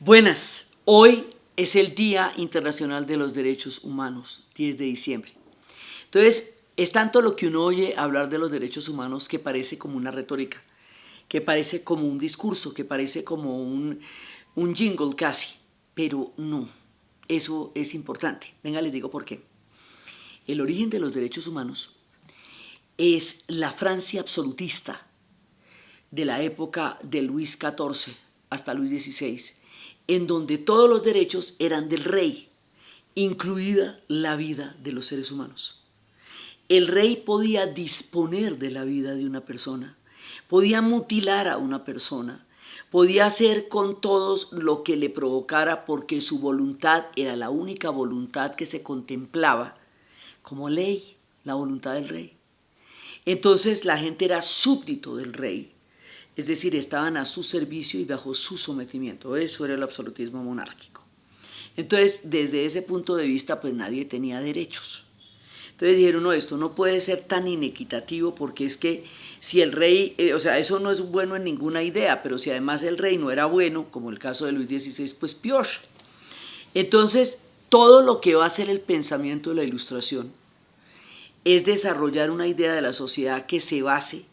Buenas, hoy es el Día Internacional de los Derechos Humanos, 10 de diciembre. Entonces, es tanto lo que uno oye hablar de los derechos humanos que parece como una retórica, que parece como un discurso, que parece como un jingle casi, pero no, eso es importante. Venga, les digo por qué. El origen de los derechos humanos es la Francia absolutista de la época de Luis XIV hasta Luis XVI, en donde todos los derechos eran del rey, incluida la vida de los seres humanos. El rey podía disponer de la vida de una persona, podía mutilar a una persona, podía hacer con todos lo que le provocara porque su voluntad era la única voluntad que se contemplaba como ley, la voluntad del rey. Entonces la gente era súbdito del rey, es decir, estaban a su servicio y bajo su sometimiento. Eso era el absolutismo monárquico. Entonces, desde ese punto de vista, pues nadie tenía derechos. Entonces dijeron, no, esto no puede ser tan inequitativo porque es que si el rey, eso no es bueno en ninguna idea, pero si además el rey no era bueno, como el caso de Luis XVI, pues peor. Entonces, todo lo que va a ser el pensamiento de la Ilustración es desarrollar una idea de la sociedad que se base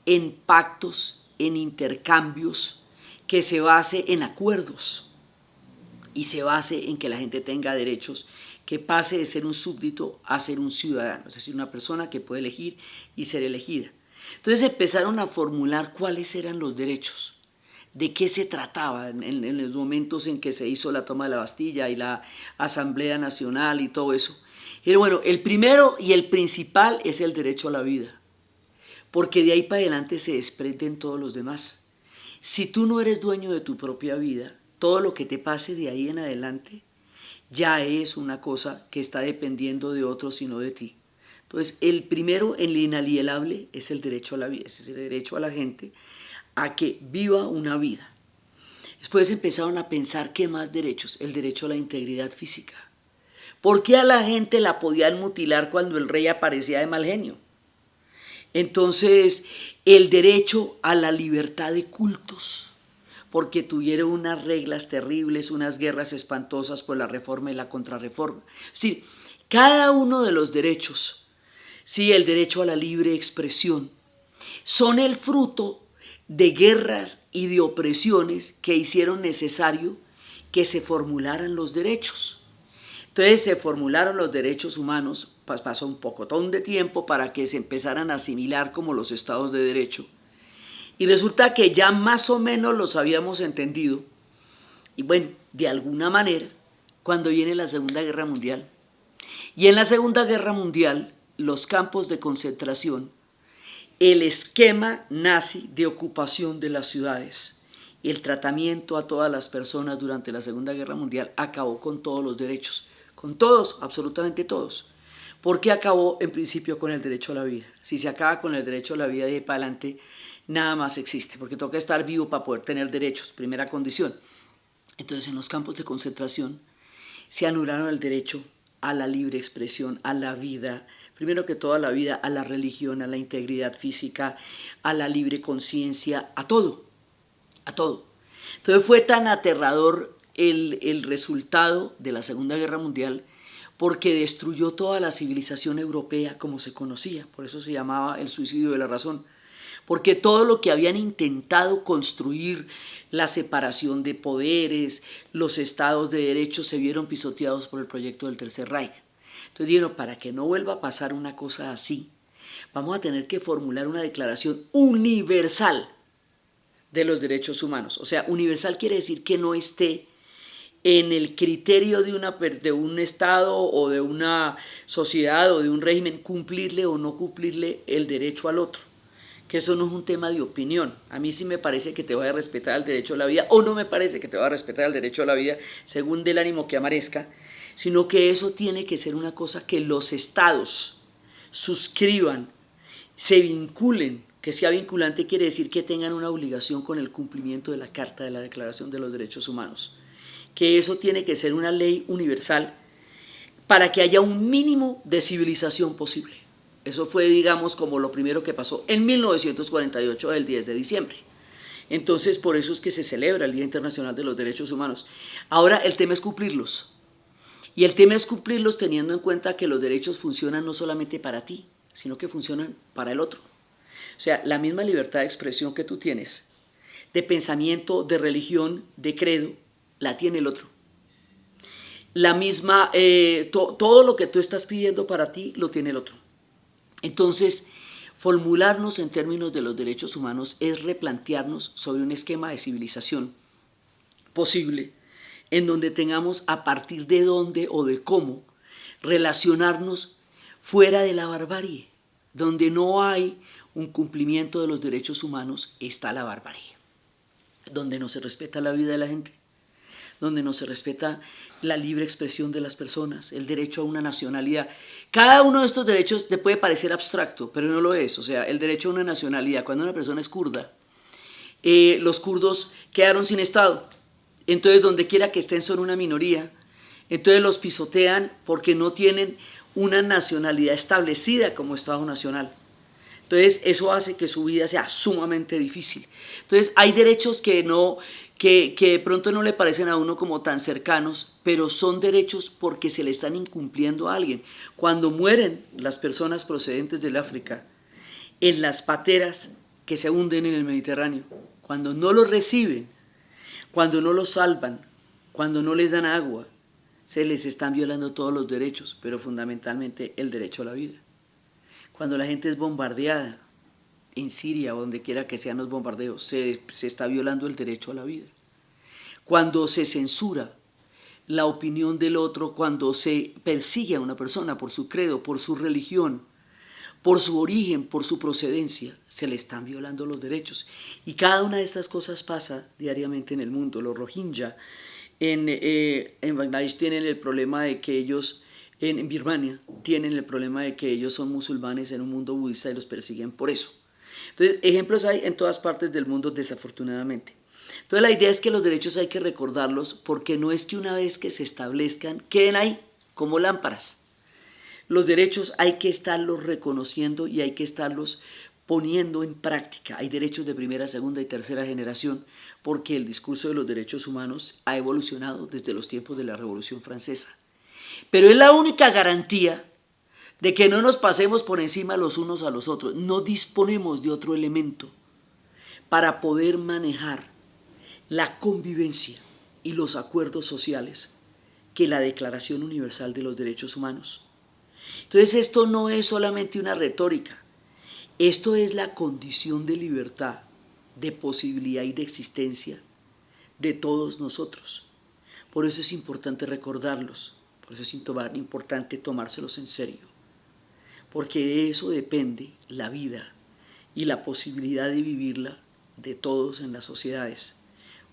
en pactos, en intercambios, que se base en acuerdos y se base en que la gente tenga derechos, que pase de ser un súbdito a ser un ciudadano, es decir, una persona que puede elegir y ser elegida. Entonces empezaron a formular cuáles eran los derechos, de qué se trataba en los momentos en que se hizo la toma de la Bastilla y la Asamblea Nacional y todo eso. Y bueno, el primero y el principal es el derecho a la vida, porque de ahí para adelante se desprenden todos los demás. Si tú no eres dueño de tu propia vida, todo lo que te pase de ahí en adelante ya es una cosa que está dependiendo de otros y no de ti. Entonces, el primero, el inalienable, es el derecho a la vida, es el derecho a la gente a que viva una vida. Después empezaron a pensar qué más derechos, el derecho a la integridad física. ¿Por qué a la gente la podían mutilar cuando el rey aparecía de mal genio? Entonces, el derecho a la libertad de cultos, porque tuvieron unas reglas terribles, unas guerras espantosas por la reforma y la contrarreforma. Sí, cada uno de los derechos, sí, el derecho a la libre expresión, son el fruto de guerras y de opresiones que hicieron necesario que se formularan los derechos. Entonces se formularon los derechos humanos, pasó un pocotón de tiempo para que se empezaran a asimilar como los estados de derecho. Y resulta que ya más o menos los habíamos entendido. Y bueno, de alguna manera, cuando viene la Segunda Guerra Mundial, y en la Segunda Guerra Mundial, los campos de concentración, el esquema nazi de ocupación de las ciudades, el tratamiento a todas las personas durante la Segunda Guerra Mundial acabó con todos los derechos, con todos, absolutamente todos. ¿Por qué acabó en principio con el derecho a la vida? Si se acaba con el derecho a la vida de ahí para adelante, nada más existe, porque toca estar vivo para poder tener derechos, primera condición. Entonces, en los campos de concentración se anularon el derecho a la libre expresión, a la vida, primero que todo a la vida, a la religión, a la integridad física, a la libre conciencia, a todo, a todo. Entonces fue tan aterrador el resultado de la Segunda Guerra Mundial porque destruyó toda la civilización europea como se conocía, por eso se llamaba el suicidio de la razón, porque todo lo que habían intentado construir, la separación de poderes, los estados de derecho, se vieron pisoteados por el proyecto del Tercer Reich. Entonces dijeron, para que no vuelva a pasar una cosa así, vamos a tener que formular una declaración universal de los derechos humanos. O sea, universal quiere decir que no esté en el criterio de un Estado o de una sociedad o de un régimen cumplirle o no cumplirle el derecho al otro, que eso no es un tema de opinión. A mí sí me parece que te voy a respetar el derecho a la vida o no me parece que te voy a respetar el derecho a la vida según del ánimo que amanezca, sino que eso tiene que ser una cosa que los estados suscriban, se vinculen. Que sea vinculante quiere decir que tengan una obligación con el cumplimiento de la Carta de la Declaración de los Derechos Humanos, que eso tiene que ser una ley universal para que haya un mínimo de civilización posible. Eso fue, digamos, como lo primero que pasó en 1948, el 10 de diciembre, Entonces, por eso es que se celebra el Día Internacional de los Derechos Humanos. Ahora, el tema es cumplirlos. Y el tema es cumplirlos teniendo en cuenta que los derechos funcionan no solamente para ti, sino que funcionan para el otro. O sea, la misma libertad de expresión que tú tienes, de pensamiento, de religión, de credo, la tiene el otro. La misma, todo lo que tú estás pidiendo para ti, lo tiene el otro. Entonces, formularnos en términos de los derechos humanos es replantearnos sobre un esquema de civilización posible, en donde tengamos a partir de dónde o de cómo relacionarnos fuera de la barbarie. Donde no hay un cumplimiento de los derechos humanos está la barbarie. Donde no se respeta la vida de la gente, donde no se respeta la libre expresión de las personas, el derecho a una nacionalidad. Cada uno de estos derechos te puede parecer abstracto, pero no lo es. O sea, el derecho a una nacionalidad, cuando una persona es kurda, los kurdos quedaron sin Estado. Entonces, donde quiera que estén son una minoría. Entonces los pisotean porque no tienen una nacionalidad establecida como Estado nacional. Entonces, eso hace que su vida sea sumamente difícil. Entonces, hay derechos que de pronto no le parecen a uno como tan cercanos, pero son derechos porque se le están incumpliendo a alguien. Cuando mueren las personas procedentes del África en las pateras que se hunden en el Mediterráneo, cuando no los reciben, cuando no los salvan, cuando no les dan agua, se les están violando todos los derechos, pero fundamentalmente el derecho a la vida. Cuando la gente es bombardeada en Siria o donde quiera que sean los bombardeos, se está violando el derecho a la vida. Cuando se censura la opinión del otro, cuando se persigue a una persona por su credo, por su religión, por su origen, por su procedencia, se le están violando los derechos. Y cada una de estas cosas pasa diariamente en el mundo. Los Rohingya en Bangladesh tienen el problema de que ellos, en Birmania, tienen el problema de que ellos son musulmanes en un mundo budista y los persiguen por eso. Entonces, ejemplos hay en todas partes del mundo, desafortunadamente. Entonces, la idea es que los derechos hay que recordarlos porque no es que una vez que se establezcan, queden ahí como lámparas. Los derechos hay que estarlos reconociendo y hay que estarlos poniendo en práctica. Hay derechos de primera, segunda y tercera generación porque el discurso de los derechos humanos ha evolucionado desde los tiempos de la Revolución Francesa. Pero es la única garantía de que no nos pasemos por encima los unos a los otros. No disponemos de otro elemento para poder manejar la convivencia y los acuerdos sociales que la Declaración Universal de los Derechos Humanos. Entonces esto no es solamente una retórica, esto es la condición de libertad, de posibilidad y de existencia de todos nosotros. Por eso es importante recordarlos, por eso es importante tomárselos en serio, porque de eso depende la vida y la posibilidad de vivirla de todos en las sociedades.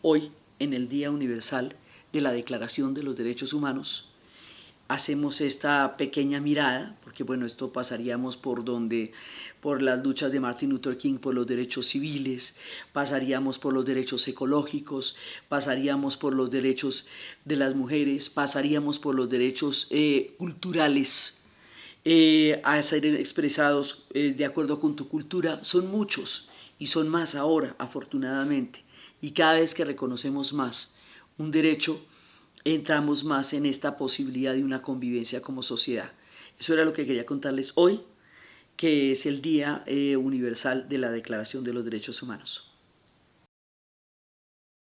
Hoy, en el Día Universal de la Declaración de los Derechos Humanos, hacemos esta pequeña mirada, porque bueno, esto pasaríamos por las luchas de Martin Luther King por los derechos civiles, pasaríamos por los derechos ecológicos, pasaríamos por los derechos de las mujeres, pasaríamos por los derechos culturales, a ser expresados de acuerdo con tu cultura. Son muchos y son más ahora, afortunadamente, y cada vez que reconocemos más un derecho, entramos más en esta posibilidad de una convivencia como sociedad. Eso era lo que quería contarles hoy, que es el Día Universal de la Declaración de los Derechos Humanos.